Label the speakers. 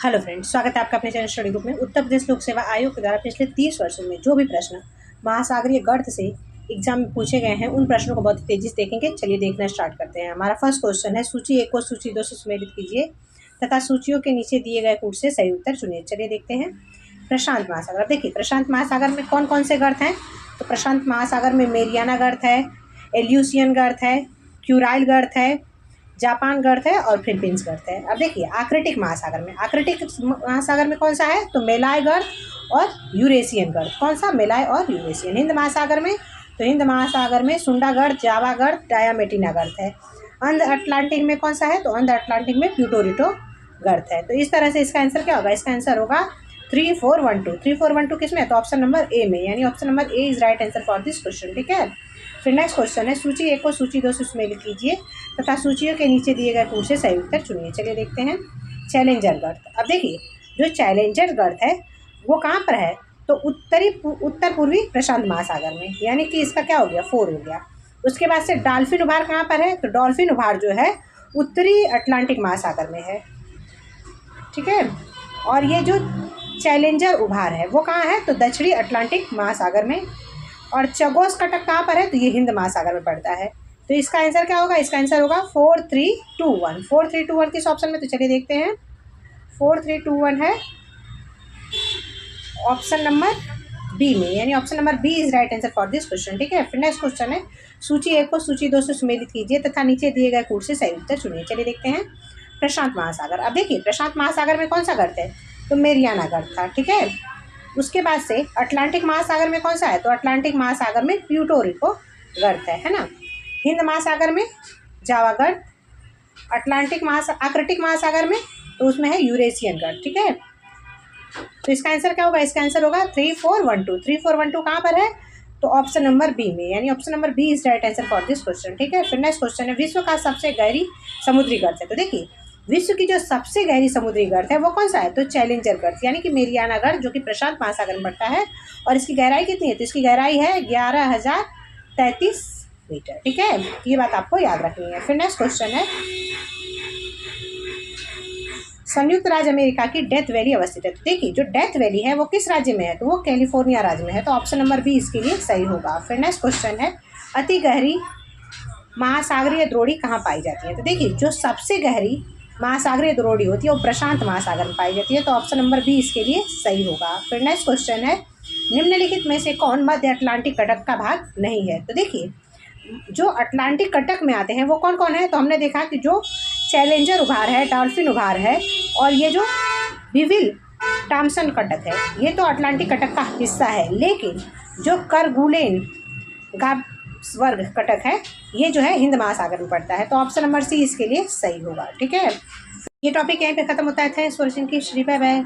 Speaker 1: Hello friends, स्वागत है आपका अपने चैनल स्टडी ग्रुप में। उत्तर प्रदेश लोक सेवा आयोग के द्वारा पिछले 30 वर्षों में जो भी प्रश्न महासागरीय गर्त से एग्जाम में पूछे गए हैं, उन प्रश्नों को बहुत तेजी से देखेंगे। चलिए देखना स्टार्ट करते हैं। हमारा फर्स्ट क्वेश्चन है, सूची 1 को सूची 2 से सुमेलित कीजिए तथा सूचियों के नीचे दिए गए कूट से सही उत्तर चुनिए। चलिए देखते हैं। प्रशांत महासागर। अब देखिए, प्रशांत महासागर में कौन कौन से गर्त हैं। तो प्रशांत महासागर में मेरियाना गर्त है, एल्यूसियन गर्त है, क्यूराइल गर्त है, जापान गर्त है और फिलीपींस गर्त है। अब देखिए, आर्कटिक महासागर में कौन सा है। तो मेलाय गर्त और यूरेशियन गर्त। कौन सा, मेलाय और यूरेशियन। हिंद महासागर में, तो हिंद महासागर में सुंडा गर्त, जावा गर्त, डायामेटिना गर्त है। अंध अटलांटिक में कौन सा है। तो अंध अटलांटिक में प्यूटोरिटो गर्त है। तो इस तरह से इसका आंसर क्या होगा। इसका आंसर होगा 3412। 3412 किस में है। तो ऑप्शन नंबर ए में, यानी option number A is right answer for this question. ठीक है। फिर नेक्स्ट क्वेश्चन है, सूची 1 को सूची 2 से सुमेलित कीजिए तथा सूचियों के नीचे दिए गए कूट से सही उत्तर चुनिए। चलिए देखते हैं। चैलेंजर गर्त। अब देखिए, जो चैलेंजर गर्त है वो कहाँ पर है। तो उत्तर पूर्वी प्रशांत महासागर में, यानी कि इसका क्या हो गया, 4 हो गया। उसके बाद से डॉल्फिन उभार कहाँ पर है। तो डॉल्फिन उभार जो है उत्तरी अटलांटिक महासागर में है। ठीक है। और ये जो चैलेंजर उभार है वो कहाँ है। तो दक्षिणी अटलांटिक महासागर में। और चगोस कटक कहाँ पर है। तो ये हिंद महासागर में पड़ता है। तो इसका आंसर क्या होगा। इसका आंसर होगा 4321। 4321 किस ऑप्शन में। तो चलिए देखते हैं। 4321 है ऑप्शन नंबर बी में, यानी option number B is right answer for this question. ठीक है। फिर नेक्स्ट क्वेश्चन है, सूची 1 को सूची 2 से सुमेलित कीजिए तथा नीचे दिए गए कूट से सही उत्तर चुनिए। चलिए देखते हैं। प्रशांत महासागर। अब देखिए, प्रशांत महासागर में कौन सा गर्त है। तो मेरियाना गर्त था। ठीक है। उसके बाद से अटलांटिक महासागर में कौन सा है। तो अटलांटिक महासागर में प्यूटोरिको गर्त है ना। हिंद महासागर में जावा गर्त। आर्कटिक महासागर में तो उसमें है यूरेशियन गर्त। ठीक है। तो इसका आंसर क्या होगा। इसका आंसर होगा 3412। 3412 कहाँ पर है। तो ऑप्शन नंबर बी में, यानी option number B is right answer for this question. ठीक है। फिर नेक्स्ट क्वेश्चन है, विश्व का सबसे गहरी समुद्री गर्त है। तो देखिए, विश्व की जो सबसे गहरी समुद्री गर्त है वो कौन सा है। तो चैलेंजर गर्त, यानी कि मेरियाना गर्त, जो कि प्रशांत महासागर में पड़ता है। और इसकी गहराई कितनी है। तो इसकी गहराई है 11,033 मीटर। ठीक है। ये बात आपको याद रखनी है। फिर नेक्स्ट क्वेश्चन है, संयुक्त राज्य अमेरिका की डेथ वैली अवस्थित है। तो देखिए, जो डेथ वैली है वो किस राज्य में है। तो वो कैलिफोर्निया राज्य में है। तो ऑप्शन नंबर बी इसके लिए सही होगा। फिर नेक्स्ट क्वेश्चन है, अति गहरी महासागरीय द्रोणी कहाँ पाई जाती है। तो देखिए, जो सबसे गहरी महासागरीय द्रोणी होती है वो प्रशांत महासागर में पाई जाती है। तो ऑप्शन नंबर बी इसके लिए सही होगा। फिर नेक्स्ट क्वेश्चन है, निम्नलिखित में से कौन मध्य अटलांटिक कटक का भाग नहीं है। तो देखिए, जो अटलांटिक कटक में आते हैं वो कौन कौन है। तो हमने देखा कि जो चैलेंजर उभार है, डॉल्फिन उभार है, और ये जो विविल टॉम्सन कटक है, ये तो अटलांटिक कटक का हिस्सा है। लेकिन जो करगुलेन वर्ग कटक है, ये जो है हिंद महासागर में पड़ता है। तो ऑप्शन नंबर सी इसके लिए सही होगा। ठीक है। ये टॉपिक यहीं पे खत्म होता है। थैंक्स फॉर वॉचिंग की। Bye bye.